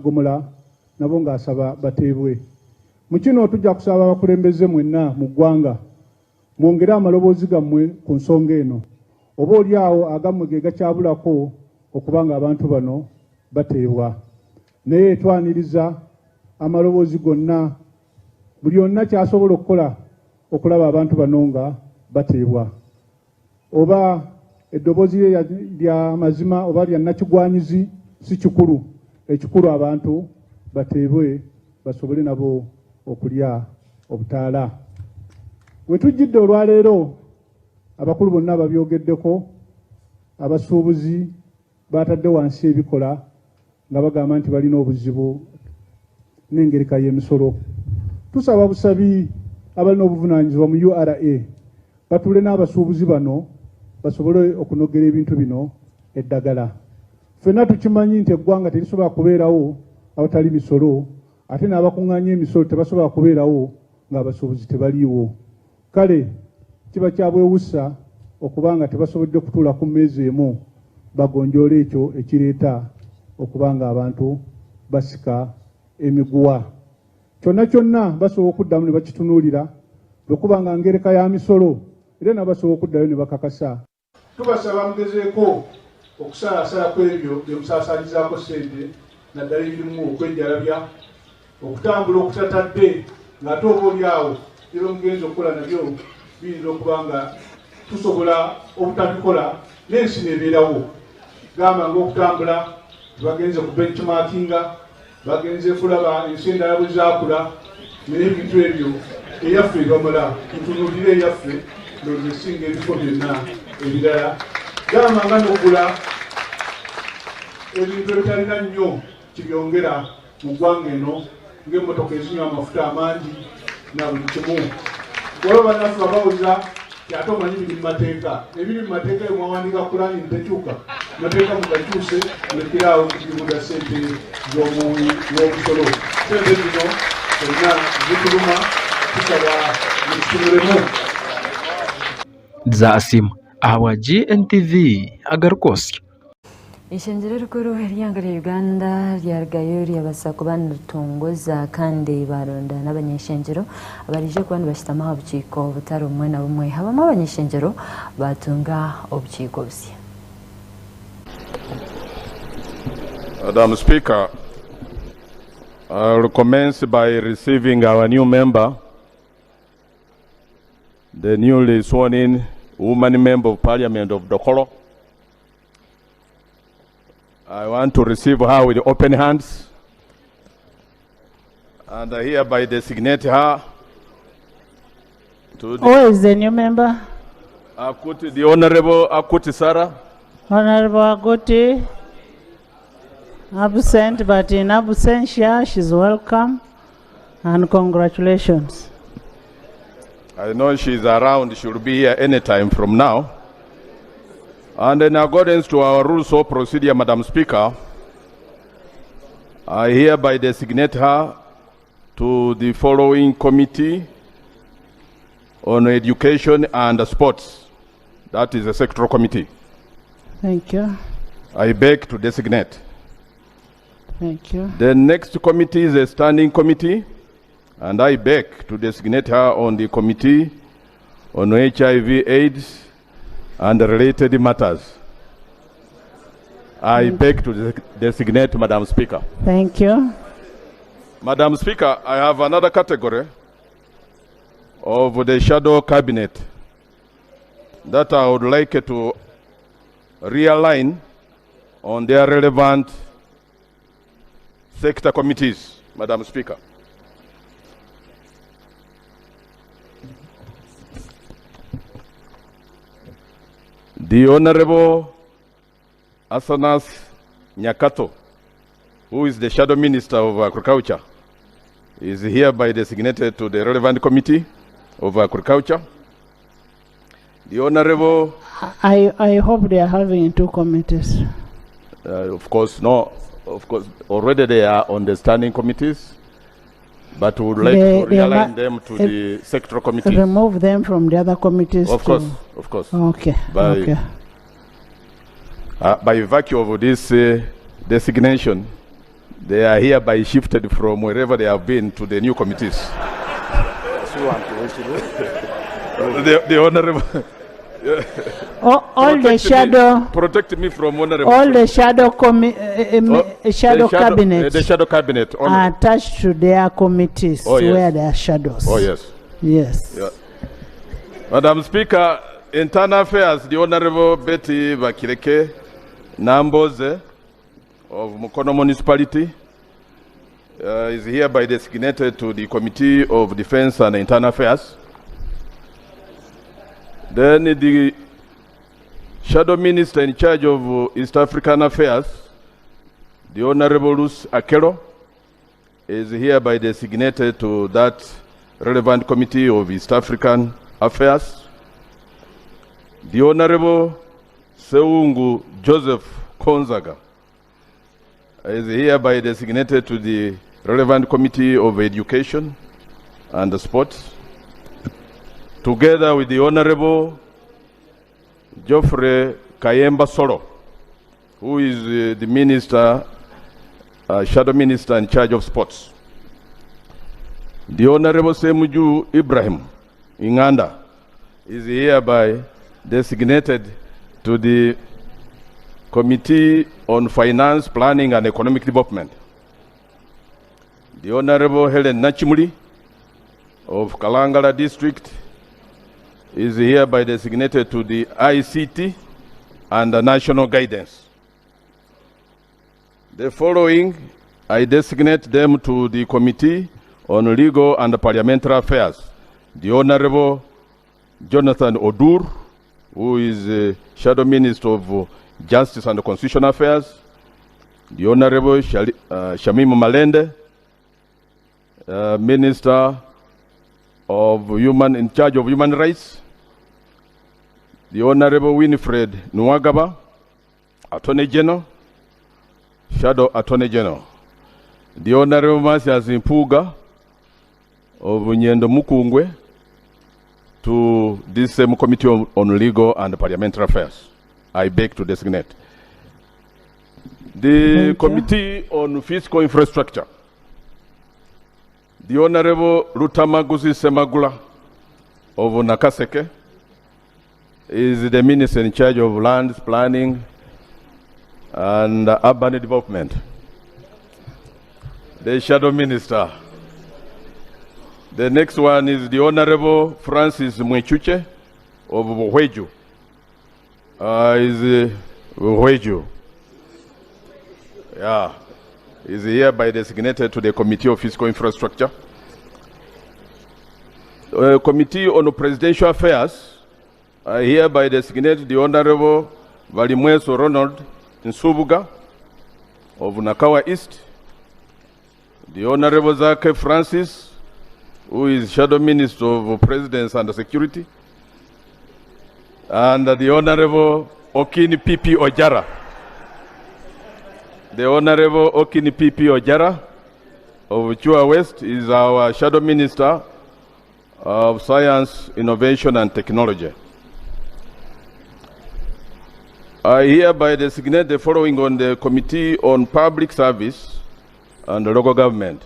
Gomola nabo ng'asaba bateebwe. Mu kino tujja kusaba abakulembeze mwenna mu ggwanga mwongere amaloboozi gammwe ku nsonga eno. Oba oli awo agammwe ge gakyabulako okubanga abantu bano bateebwa. Naye twaniriza amaloboozi gonna buli yonna kyasobola okukola okulaba abantu bano nga bateebwa. Oba eddoboozi lya mazima oba lya nakigwanyizi si kikulu. Ekikulu abantu bateebwe basobole nabo okulya obutaala. We tujjidde olwaleero abakulu bonna babyogeddeko, abasuubuzi batadde wansi ebikola nga bagamba nti balina obuzibu n'engereka y'emisolo. Tusaba busabi abalina obuvunaanyizibwa mu URA batuule n'abasuubuzi bano basobole okunogera ebintu bino eddagala. Ffenna tukimanyi nti eggwanga terisobola kubeerawo awatali misolo, ate n'abakuŋŋaanya emisolo tebasobola kubeerawo ng'abasuubuzi tebaliiwo. Kale kiba kya bwewussa okuba nga tebasobodde kutuula ku mmeeza emu bagonjoola ekyo ekireeta okuba nga abantu basika emiguwa. Kyonna kyonna basobola okuddamu ne bakitunuulira bwe kuba nga ngereka ya misolo era n'abasobola okuddayo ne bakakasa. Tubasaba mugezeeko okusalaasala ku ebyo bye musaasaalizaako ssente naddala ebirimu okwejjalabya, okutambula okutatadde ng'ate oba oli awo bye mugenzi okukola nabyo biyinza okuba nga tusobola obutabikola n'ensi neebeerawo. Gamba ng'okutambula bagenze ku benchmarkinga, bagenze kulaba ensi endala bwe zaakula, n'ebintu ebyo eyaffe ebamala ntunuulire eyaffe n'ozesinga ebifo byonna ebirala. Gamba nga n'okugula ebintu ebitalina nnyo kibyongera mu ggwanga eno ng'emmotoka ezinywa amafuta amangi na buli kimu. Waliwo bannaffe babawuliza ti ate omanyi biri mu mateeka. Ebiri mu mateeka bye mwawandiika kulani tekyuka. Mateeka mugakyuse mulekerawo kugibuga ssente z'obusolo. Ssente zino zonna zituluma, tusaba mukitunulemu. Zasim awa Gntv Agarikwotsya. Ishenjero rikuru eryanga lya Uganda lyaragayo lyabasa kuba nirutongoza kandi baronda n'abanyeshenjero abarije kuba nibashitamaho obukiiko butari bumwe na bumwe. Habamu abanyeshenjero batunga obukiiko busya. Madam Speaker, I'll commence by receiving our new member, the newly sworn in woman member of Parliament of Dokoro. I want to receive her with open hands, and I hereby designate her to Who is the new member? Akuti, the Honorable Akuti Sarah. Honorable Aguti, absent, but in absentia, she's welcome and congratulations. I know she's around, she will be here anytime from now. And in accordance to our rules of procedure, Madam Speaker, I hereby designate her to the following committee on education and sports. That is a sectoral committee. Thank you. I beg to designate. Thank you. The next committee is a standing committee, and I beg to designate her on the committee on HIV/AIDS and related matters. I beg to designate Madam Speaker. Thank you. Madam Speaker, I have another category of the shadow cabinet that I would like to realign on their relevant sector committees, Madam Speaker. The Honorable Asanas Nyakato, who is the Shadow Minister of Agriculture, is hereby designated to the relevant committee of Agriculture. The Honorable... I hope they are having two committees. Of course, no. Of course, already they are on the standing committees, but we would like to realign them to the sectoral committees. Remove them from the other committees. Of course, of course. Okay. By virtue of this designation, They are hereby shifted from wherever they have been to the new committees. The honorable. All the shadow. Protect me from honorable. All the shadow cabinet. The shadow cabinet. Are attached to their committees where there are shadows. Oh yes. Yes. Yeah. Madam Speaker, Internal Affairs, the Honorable Betty Bakireke Namboze of Mukono Municipality is hereby designated to the Committee of Defense and Internal Affairs. Then the Shadow Minister in charge of East African Affairs, the Honorable Luce Akero, is hereby designated to that relevant Committee of East African Affairs. The Honorable Seungu Joseph Konzaga is hereby designated to the relevant Committee of Education and Sports, together with the Honorable Geoffrey Kayemba Soro, who is the Minister, Shadow Minister in charge of sports. The Honorable Semuju Ibrahim Inganda is hereby designated to the Committee on Finance, Planning and Economic Development. The Honorable Helen Nachimuli of Kalangala District is hereby designated to the ICT and the National Guidance. The following, I designate them to the Committee on Legal and Parliamentary Affairs. The Honorable Jonathan Odur, who is Shadow Minister of Justice and Constitutional Affairs. The Honorable Shamim Malende, Minister of in charge of Human Rights. The Honorable Winifred Nwagaba, Attorney General, Shadow Attorney General. The Honorable Masias Impuga of Nyendo Mukungwe to this same Committee on Legal and Parliamentary Affairs. I beg to designate. The Committee on Fiscal Infrastructure. The Honorable Rutamaguzi Semagula of Nakaseke is the Minister in charge of Land Planning and Urban Development. The Shadow Minister. The next one is the Honorable Francis Mwechuche of Buhweju. Buhweju. Yeah. Is hereby designated to the Committee of Fiscal Infrastructure. Committee on Presidential Affairs, I hereby designate the Honorable Valimweso Ronald Nsubuga of Nakawa East, the Honorable Zake Francis, who is Shadow Minister of Presidency and Security, and the Honorable Okini Pipi Ojara. The Honorable Okini Pipi Ojara of Chua West is our Shadow Minister of Science, Innovation and Technology. I hereby designate the following on the Committee on Public Service and Local Government.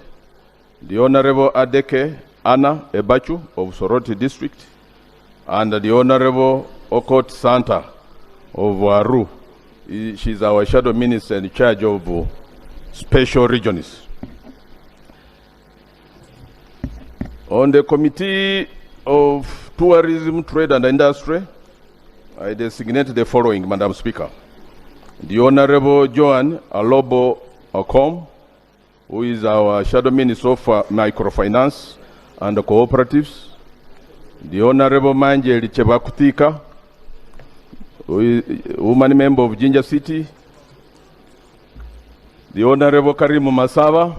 The Honorable Adeke Anna Ebachu of Soroti District, and the Honorable Okot Santa of Waru. She's our Shadow Minister in charge of special regions. On the Committee of Tourism, Trade and Industry, I designate the following, Madam Speaker. The Honorable Joan Alobo Okom, who is our Shadow Minister for Microfinance and Cooperatives. The Honorable Manjeli Chebakutika, who is woman member of Ginger City. The Honorable Karimu Masava,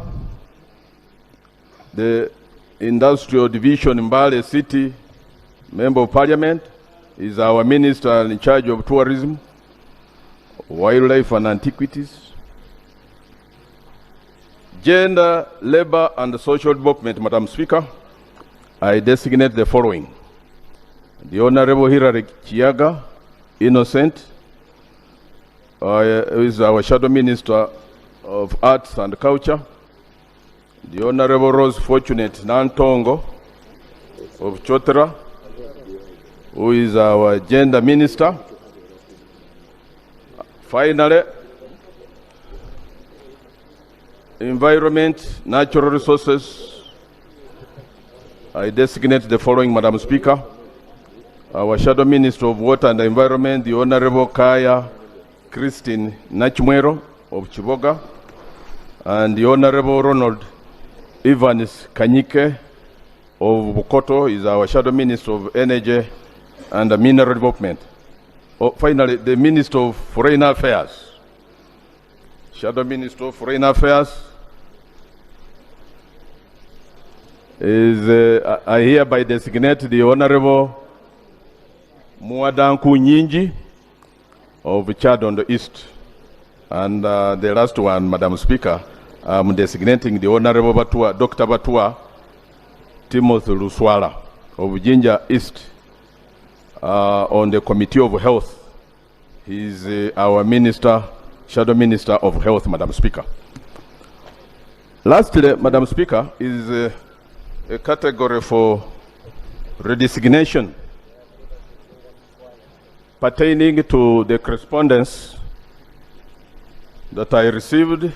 the Industrial Division in Mbale City, Member of Parliament, is our Minister in charge of Tourism, Wildlife and Antiquities. Gender, Labor and Social Development, Madam Speaker, I designate the following. The Honorable Hilary Chiaga, Innocent, who is our Shadow Minister of Arts and Culture, the Honorable Rose Fortunate Nantongo of Chotara, who is our Gender Minister. Finally, Environment, Natural Resources, I designate the following, Madam Speaker. Our Shadow Minister of Water and Environment, the Honorable Kaya Christine Nachmwero of Chiboga, and the Honorable Ronald Evans Kanyike of Bukoto is our Shadow Minister of Energy and Mineral Development. Finally, the Minister of Foreign Affairs. Shadow Minister of Foreign Affairs is, I hereby designate the Honorable Muadanku Nyinji of Chad on the East. And the last one, Madam Speaker, I'm designating the Honorable Batua, Dr. Batua Timothy Luswala of Jinja East on the Committee of Health. He's our Minister, Shadow Minister of Health, Madam Speaker. Lastly, Madam Speaker, is a category for redesignation pertaining to the correspondence that I received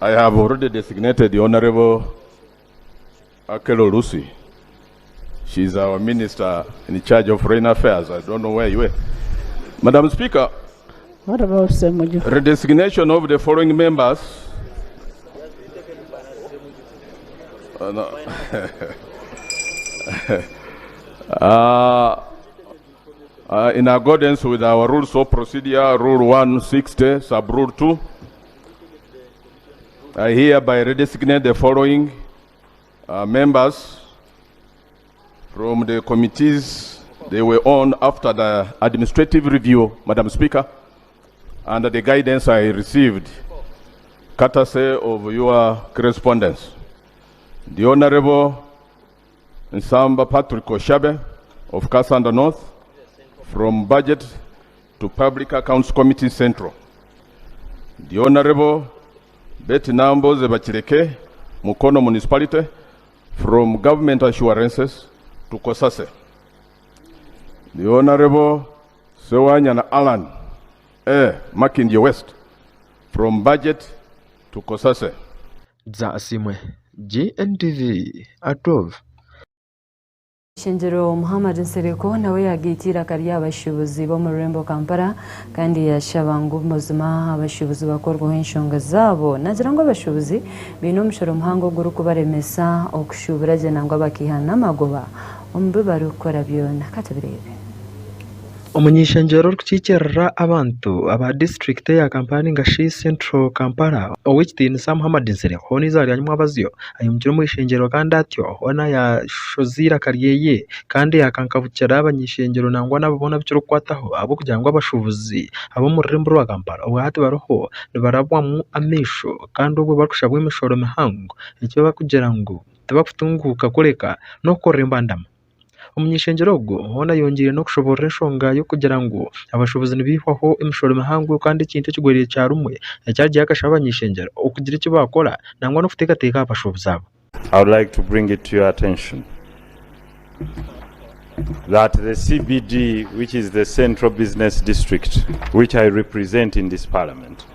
I have already designated the Honorable Akelo Lucy. She's our Minister in charge of Foreign Affairs. I don't know where you were. Madam Speaker, What about Semuju? redesignation of the following members. No. In accordance with our rules of procedure, Rule 160, Sub-Rule 2, I hereby redesignate the following members from the committees they were on after the administrative review, Madam Speaker, under the guidance I received, courtesy of your correspondence. The Honorable Nsamba Patrick Oshabe of Kasanda North, from Budget to Public Accounts Committee Central. The Honorable Betty Nambo Zebachireke, Mukono Municipality, from Government Assurances to Kosase. The Honorable Sewanyana Alan Makindye West, from Budget to Kosase. Za Asimwe, Gntv, Gotv. Shenjero Muhammad Nsereko nawe yagiitira kari abashubuzi bo mu Rurembo Kampala kandi yashabangu muzima abashubuzi bakorwaho enshonga zabo nagira ngo abashubuzi bino omushoro muhango guru kubaremesa okushubura je nangwa bakihana magoba ombe barukora byona katabirebe. Omunyishenjero rukikikerera abantu aba district ya Kampala ngashi Central Kampala owekitiinisa Muhammad Nsereko nizari anywa abazyo ayumukira mu ishenjero kandi atyo ona ya shozira kariyeye kandi yakankabukyara abanyishenjero nangwa nababona bicyo kwataho abo kugira ngo abashubuzi abo mu Rurembo rwa Kampala obwate baroho nibarabwamu amisho kandi ubwo bakushabwe imishoro mihango icyo bakugira ngo tabakutunguka kureka no koremba ndama. Umunyishenjero go hona yongeye no kushobora enshonga yo kugira ngo abashobozi nibihwaho imishoro mihango kandi ikintu kigwereye cya rumwe cyagiye akasha abanyishenjero okugira icyo bakora nangwa no kutekateka abashobozi abo. I would like to bring it to your attention that the CBD, which is the Central Business District, which I represent in this parliament,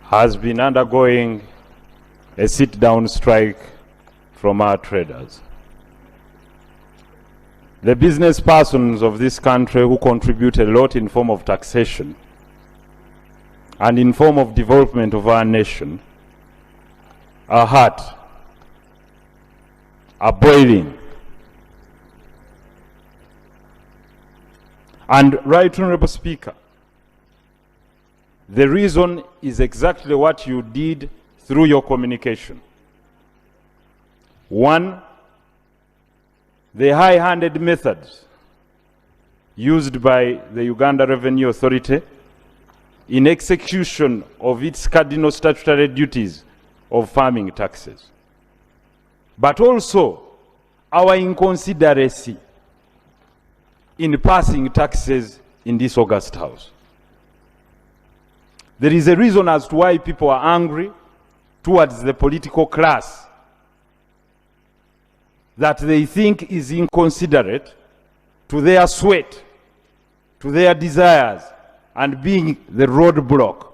has been undergoing a sit-down strike from our traders. The business persons of this country who contribute a lot in form of taxation and in form of development of our nation are hurt, are boiling. And Right Honorable Speaker, the reason is exactly what you did through your communication. One, the high-handed methods used by the Uganda Revenue Authority in execution of its cardinal statutory duties of farming taxes, but also our inconsideracy in passing taxes in this August House. There is a reason as to why people are angry towards the political class that they think is inconsiderate to their sweat, to their desires, and being the roadblock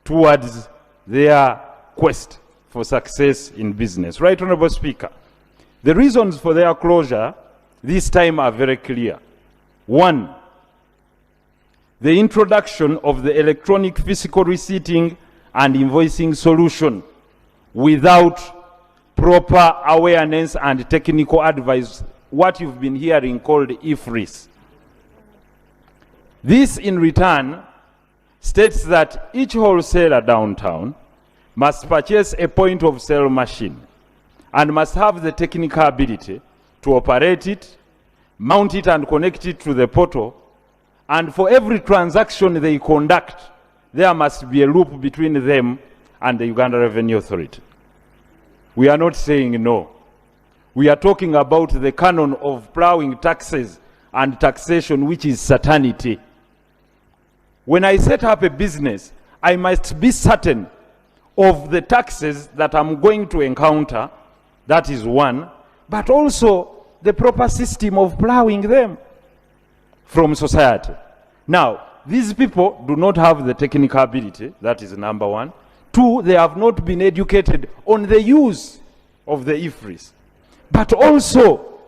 towards their quest for success in business. Right, Honorable Speaker, the reasons for their closure this time are very clear. One, the introduction of the electronic physical receipting and invoicing solution without proper awareness and technical advice, what you've been hearing called IFRIS. This in return states that each wholesaler downtown must purchase a point of sale machine and must have the technical ability to operate it, mount it and connect it to the portal, and for every transaction they conduct, there must be a loop between them and the Uganda Revenue Authority. We are not saying no. We are talking about the canon of plowing taxes and taxation, which is certainty. When I set up a business, I must be certain of the taxes that I'm going to encounter. That is one, but also the proper system of plowing them from society. Now, these people do not have the technical ability. That is number one. Two, they have not been educated on the use of the IFRIS. But also,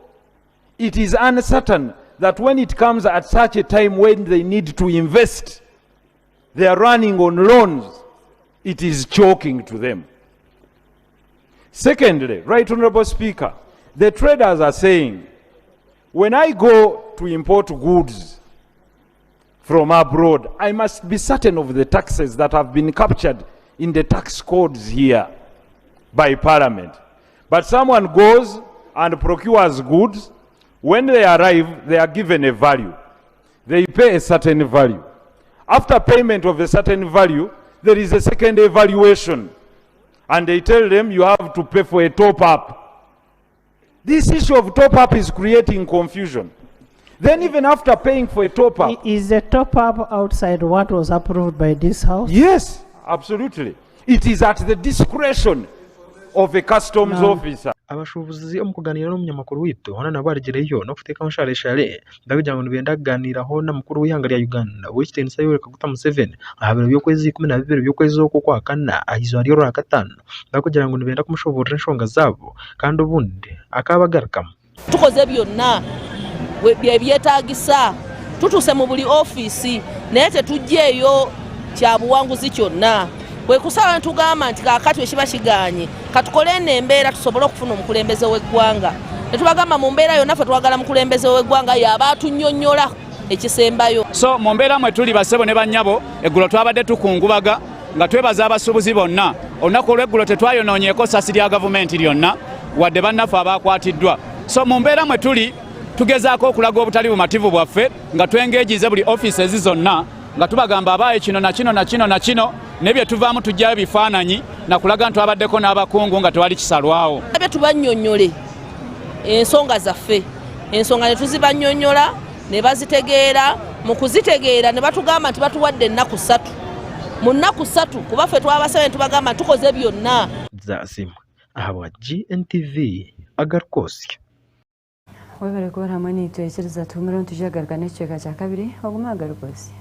it is uncertain that when it comes at such a time when they need to invest, they are running on loans, it is choking to them. Secondly, Right Honorable Speaker, the traders are saying, when I go to import goods from abroad, I must be certain of the taxes that have been captured in the tax codes here by Parliament. But someone goes and procures goods. When they arrive, they are given a value. They pay a certain value. After payment of a certain value, there is a second evaluation. And they tell them you have to pay for a top-up. This issue of top-up is creating confusion. Then even after paying for a top-up... Is the top-up outside what was approved by this House? Yes, absolutely. It is at the discretion of a customs officer. Abashubuzi mu kuganira n'umunyamakuru witwe hona nabaregereyo no kuteka mushare ndabigira ngo nibenda kuganiraho na mukuru w'ihanga rya Uganda Western Sayore Kaguta Museveni ahabera byo kwezi 12 byo kwezi zo kwa kana ahizo ari ro akatano ndakugira ngo nibenda kumushoborera nshonga zabo kandi ubundi akabagarukamo tukoze byonna byetagisa tutuse mu buli office nete tujjeyo kya buwanguzi kyonna bwe kusaba ntugamba nti kakati ekiba kiganye katukole embeera tusobole okufuna omukulembeze w'eggwanga netubagamba mu mbeera yonna ffe twagala mukulembeze w'eggwanga y'abatunnyonnyola ekisembayo. So mu mbeera mwe tuli basebo ne bannyabo eggulo twabadde tukungubaga nga twebaza abasuubuzi bonna olunaku olw'eggulo tetwayonoonyeeko ssasi lya gavumenti lyonna wadde bannaffe abakwatiddwa. So mu mbeera mwe tuli tugezaako okulaga obutali bumativu bwaffe nga twengeejize buli offices zonna nga tubagamba abaaye kino na kino na kino na kino nebye tuvaamu tujjayo bifaananyi na kulaga twabaddeko n'abakungu nga tewali kisalwawo. Ebyo tubannyonnyole ensonga zaffe ensonga ne tuzibannyonnyola ne bazitegeera mu kuzitegeera ne batugamba nti batuwadde ennaku 3 mu nnaku 3 kuba ffe twabasaba tubagamba tukoze byonna. Zasimu ahabwa Gntv Agarikwotsya. Webale kuba hamwe n'itwekereza tumira ntujagaruka n'ekicweka kya kabiri oguma Agarikwotsya.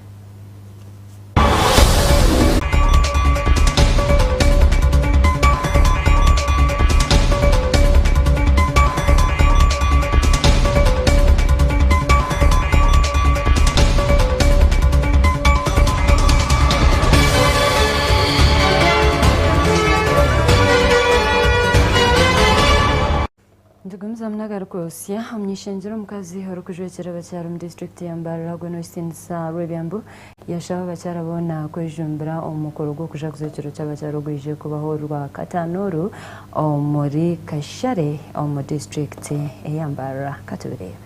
Ndugumza Agarikwotsya omunyeshenjero omukazi orukujwekera abakyara mu district ya Mbarara gwe Western Rwebyambu yashaba abakyara bona kwejumbira omukoro gw'okujaguza ekiro ky'abakyara ogwije kubaho rwa katanoru omuri Kashare omu district ya Mbarara katubirebe.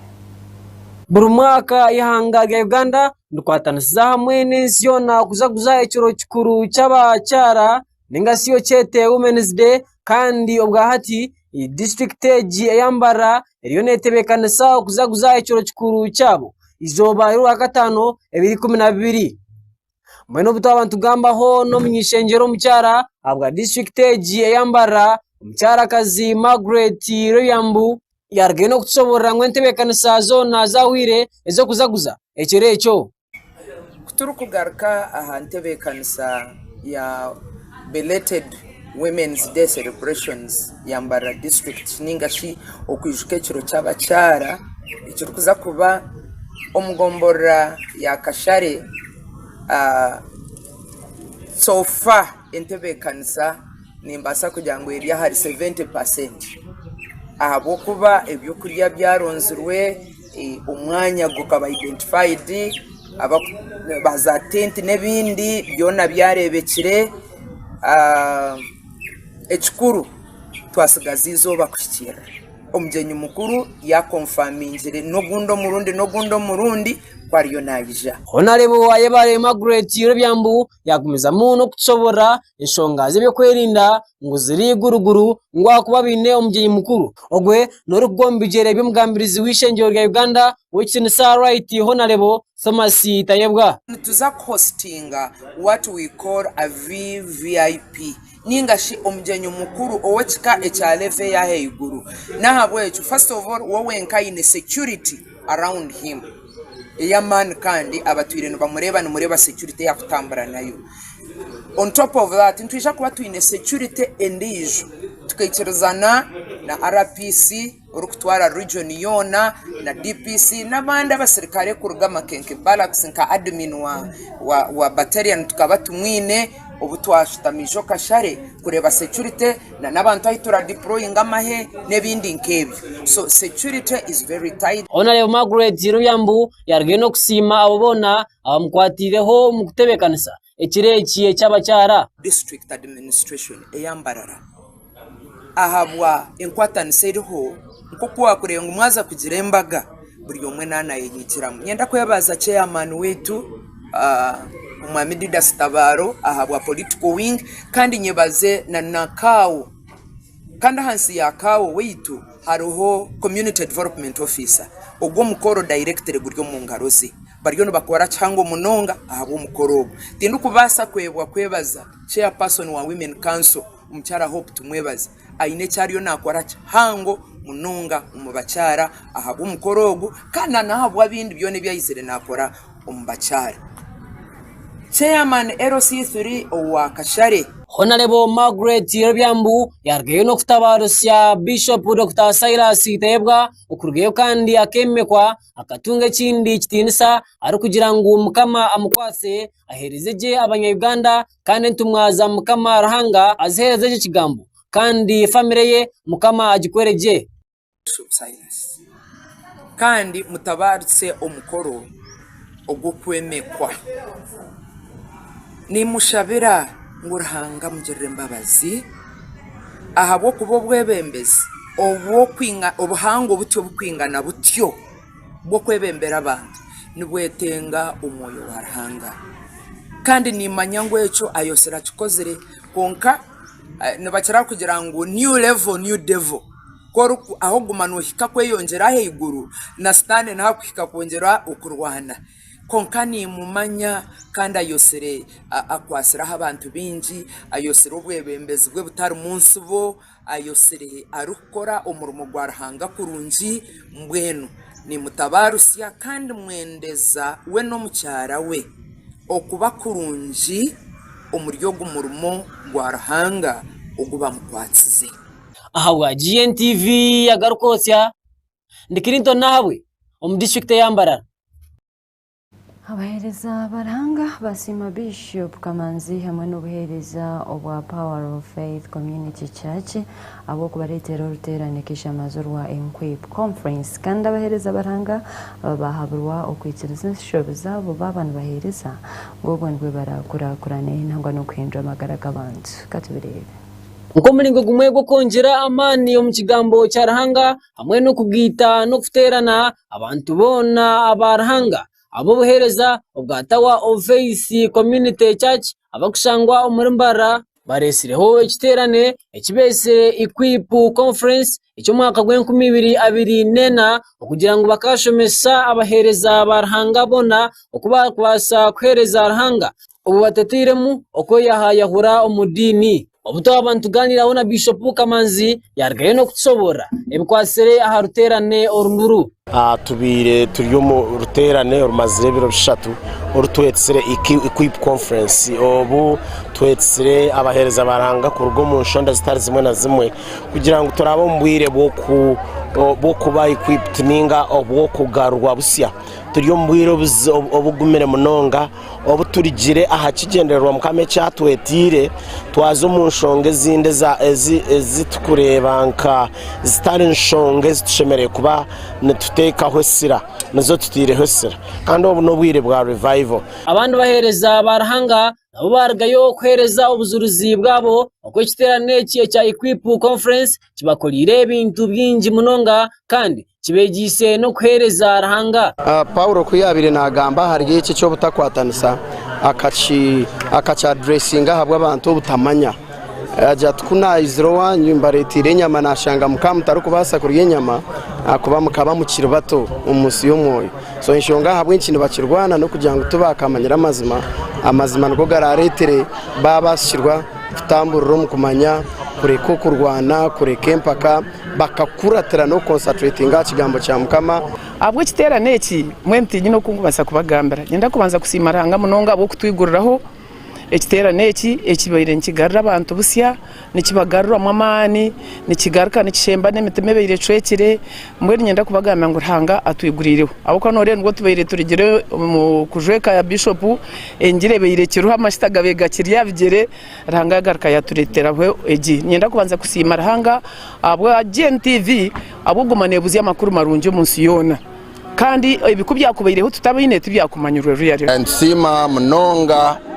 Buri mwaka ihanga rya Uganda ndukwatanisiza hamwe n'ensi yona kujaguza ekiro kikuru cy'abakyara ningasiyo cyete Women's Day kandi obwahati district ya Mbarara eriyo netebekanisa okuzaguza ekiro kikuru cyabo izoba ari wa gatano 2012 mweno buto abantu gambaho no munyishengero mucyara abwa district age eyambara mucyara kazi Margaret Royambu yarge no kutsobora ngwentebe kanisa zona zawire ezo kuzaguza ekirecho kuturu kugaruka ahantebe kanisa ya belated Women's Day celebrations yambara district ningashi okwijuke kiro cy'abacyara ikiro kuza kuba omugombora ya kashare so far entebe kanisa nimbasa kugira ngo iri hari 70% ahabo kuba ebyo kurya byaronzirwe umwanya gukaba identified baza tent nebindi byona byarebekire ekikuru twasigaza izoba kushyira omugeni mukuru ya confirmingire nogundo murundi kwariyo nayija Honorable wayebare Margaret Royambu yagumiza muno kutsobora inshonga zebyo kwerinda ngo ziri guruguru ngo akuba bine omugeni mukuru ogwe norugombijere by'umugambirizi w'ishengero rya Uganda w'Ikinisa Right Honorable Thomas Tayebwa tuza hostinga what we call a VVIP ningashi omugeni mukuru owekika ekyalefe ya heiguru nahabwe first of all wowe nkaine security around him ya man kandi abatwire no bamureba mureba security ya kutambara nayo on top of that ntwisha kuba twine security endijo tukaikirizana na RPC urukutwara region yona na DPC nabandi abasirikare kurugama kenke barracks nka admin wa battalion tukaba tumwine ubutwashitamijo kashare kureba security na nabantu ahitura deploying amahe nebindi nkebyo so security is very tight. Honorable Margaret Royambu yarge no kusima abobona abamukwatireho mu kutebekanisa ekirekiye cy'abacyara district administration eyambarara ahabwa enkwatanise iriho nkuko kurenga umwaza kugira embaga buri omwe nana yigiramo nyenda kwebaza chairman wetu Umamidida Stabaro ahabwa political wing kandi nyebaze na nakawo kandi hansi ya kawo weitu haruho community development officer ogwo mukoro director guryo mu ngarozi baryo no bakora cyangwa munonga ahabo mukoro tindu kubasa kwebwa kwebaza chairperson wa women council umucyara hope tumwebaza aine cyariyo nakora hango munonga umubacyara ahabo mukorogo kana nahabwa bindi byone byayizire nakora umubacyara Chairman LC3 owa Kashare. Honorable Margaret Royambu yargeyo no kutabarusya Bishop Dr. Silas Tayebwa ukurugeyo kandi akemekwa akatunga kindi kitinisa ari kugira ngo mukama amukwase aherezeje abanya-Uganda kandi ntumwaza mukama rahanga aziherezeje kigambo kandi family ye mukama agikwereje Silas kandi mutabarutse omukoro ogukwemekwa ni mushabira ngurahanga mugirire mbabazi ahabo kubo bwebembezi obwo kwinga obuhango butyo bukwingana butyo bwo kwebembera abantu nibwetenga umoyo warahanga kandi nimanya ngo eco ayosera kikozere konka nibakira kugira ngo new level new devil koruku aho gumano hika kweyongera heiguru na stane na hakuhika kongera ukurwana konkani mumanya kandi ayosere akwasira abantu binji ayosere obwebembezi bwe butari munsi bo ayosere arukora umurimo gwarahanga kurunji mbwenu ni mutabarusya kandi mwendeza we no mucyara we okuba kurunji umuryo gumurimo gwarahanga oguba mukwatsize ahawa Gntv Agarikwotsya ndikirinto nawe district yambara abahereza baranga basima Bishop Kamanzi hamwe n'ubuhereza obwa Power of Faith Community Church abo kubaretera uruterane kisha mazurwa Equip Conference kandi abahereza baranga bahabirwa okwikiriza inshobe zabo babana bahereza ngo ndwe barakurakurane ntangwa no kwinjira amagara y'abantu katubirebe uko mulingo gumwe go konjera amani yo mu kigambo cyarahanga hamwe no kubwita no kuterana abantu bona abarahanga abo buhereza ubwa Tower of Faith Community Church abakushangwa umurimbara baresireho ekiterane ekibesere equip conference icyo mwaka gw'2024 okugira ngo bakashomesa abahereza barahanga bona okuba kwasa kuhereza arahanga ubu batetiremu oko yahayahura omudini obuto abantu ganiraho na Bishop Kamanzi yargaye no kutsobora ebikwasere aha ruterane orumuru tubire turiyo mu ruterane orumazire biro bishatu orutwetsere equip conference obu twetsere abahereza baranga ku rugo mu nshonda zitari zimwe na zimwe kugira ngo turabo mbwire bo kuba equipped ninga obwo kugarwa busya turiyo mbwire obugumire munonga obu turigire aha kigendererwa mukame cyatwetire twazo mu nshonge zinde za ezitukureba nka zitari nshonge zitushemereye kuba netutekaho sira nazo tutireho sira kandi obu nobwire bwa revival abantu bahereza barahanga nabo bargayo kwereza obuzuruzi bwabo uko kiterane cya equip conference kibakolire ibintu byinji munonga kandi kibegise no kwereza arahanga Paulo kuyabire nagamba hari iki cyo butakwatanisa akacha dressinga habwa abantu butamanya aja tukuna iziro wanyu mbaretire nyama nashanga mukamutari kubasa kuriye nyama akuba mukaba mukiri bato umusi y'umwoyo so inshonga habwe ikintu bakirwana no kugira ngo tubakamanyira amazima ngo gararetere babashirwa kutamburiro mu kumanya kureko kurwana kureke mpaka bakakuratira no concentratinga kigambo cya mukama abwo kiterane iki mwemtinyi no kungubasa kubagambira ngenda kubanza kusimaranga munonga abo kutwiguriraho ekiterane iki ekibaire nkigarra abantu busya nikibagarra amamani nikigaruka nikishemba n'emitima beire cwekire mbwene ngenda kubagambira ngo hanga atwigurireho abo kanore ngo tubaire turigire mu kujweka ya Bishop engire beire kiruha amashitaga bega kiriya bigere ranga garuka yatureteraho egi ngenda kubanza kusimara hanga abo Gntv abo gumane buzi amakuru marunje munsi yona kandi ibikubyakubaireho tutabine tibyakumanyurwe ruyari nsima mnonga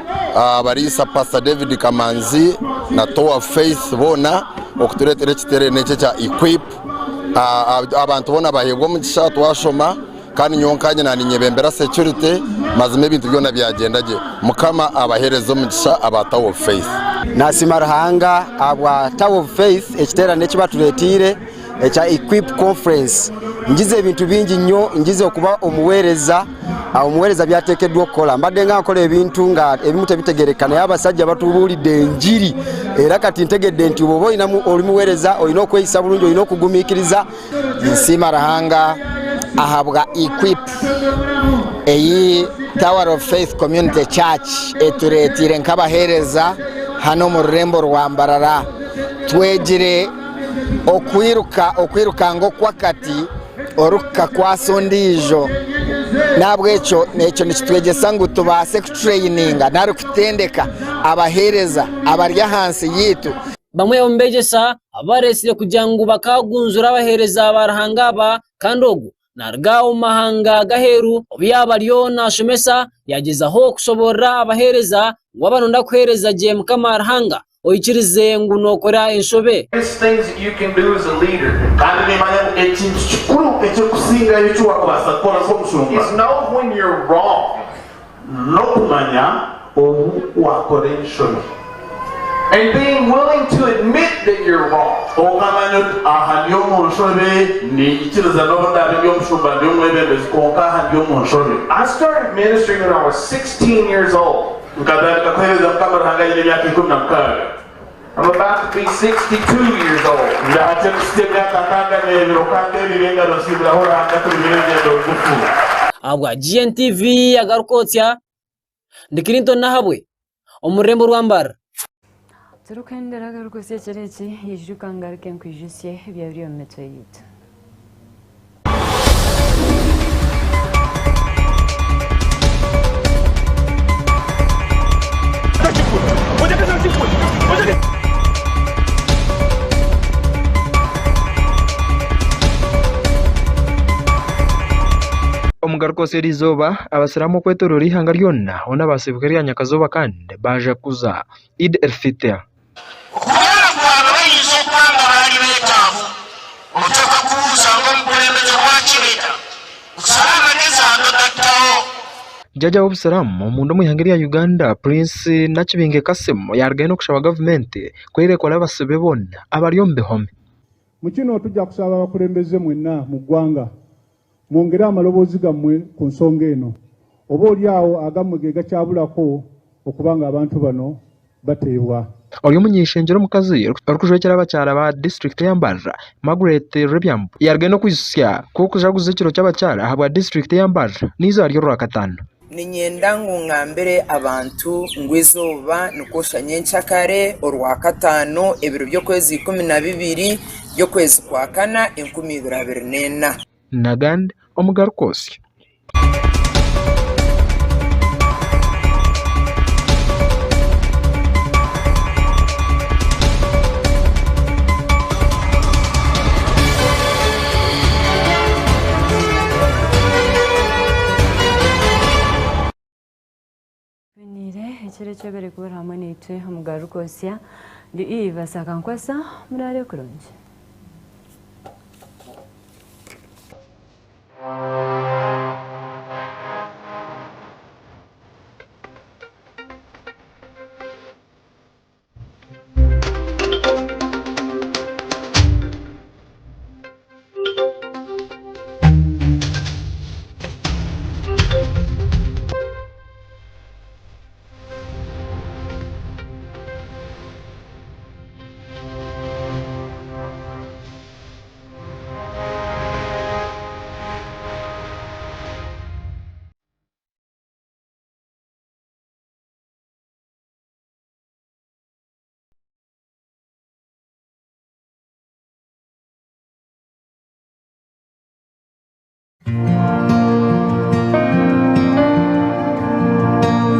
barisa Pastor David Kamanzi na Tower Faith bona okuturetera kiterane cya equip abantu bona bahebwa mu gishatu washoma kandi nyonkanye nani nyebembera security mazime bintu byona byagendaje mukama abaherezo mu gisha aba Tower Faith nasimarahanga aba Tower Faith ekiterane kibaturetire echa equip conference ngize ibintu bingi nnyo ngize okuba omuwereza byatekeddwa okukola mbadde nga nkola ebintu nga ebimu tebitegerekana y'abasajja batubulidde enjiri era kati ntegedde nti obo oli muwereza olina okweyisa bulungi olina okugumiikiriza nsimarahanga ahabwa equip eyi Tower of Faith Community Church eturetire nk'abahereza hano mu rurembo rwa Mbarara twegire okwiruka ngo kwakati oruka kwa sondijo nabwo echo nikitwegesa ngo tubase kutraininga nari kutendeka abahereza abarya hansi yitu bamwe ombegesa abaresire kugira ngo bakagunzura abahereza barahangaba kandi ogu nargaho mahanga gaheru obyaba ryo nashomesa yagezaho kusobora abahereza ngo abanonda kwereza je mukamarahanga oyichirize ngo nokora inshobe things that you can do as a leader kandi nimanya ekintu kikuru ekyo kusinga ebyo wakubasa kora ko mushumba is know when you're wrong no kumanya wakora inshobe and being willing to admit that you're wrong okamanya ahanyo munshobe ni ikiriza no ndabyo mushumba ndio mwebembezi konka ahanyo munshobe I started ministering when I was 16 years old I'm about to be 62 years old. Agwa Gntv Agarikwotsya ndikirinto nahabwe omurembo rwambara turukendera Agarikwotsya cyereki yijuka ngarike nkwijusye byabiri mu metwe yitu Omugarikwotsya erizoba abasiramu kwetorora ihanga ryonna ona basibuka rya nyakazoba kandi baje kuza Eid el-Fitr kubera kwabo bayizo kwanga bali betavu omutoka kuuza ngo mukulembeze kwa kireta kusala neza ndatawo jaja w'obusiramu omundu omwihanga lya Uganda Prince Nakibinge Kasim yaragayo n'okushaba gavumenti kwerekola abasibe bonna abali omu bihome. Mu kino tujja kusaba abakulembeze mwenna mu ggwanga mwongere amaloboozi gammwe ku nsonga eno oba olyawo agammwe ge gakyabulako okubanga abantu bano bateebwa. Oli omunyeshenjero omukazi orikujwekera abakyala ba district ya Mbarra Margaret Rebyambu yaragayo n'okwisya kw'okujaguza ekiro ky'abakyala habwa district ya Mbarra n'iizooba ly'Olwakataano. Ninyenda ngu ngambire abantu ngu izooba nikosha nyenkyakare Olwakataano ebiro by'okwezi 12 by'okwezi kwa kana 2024. Nagandi Agarikwotsya. Ekiro kyebere kubera hamwe n'itwe Agarikwotsya ndi Evas Akankwasa murare kurungi.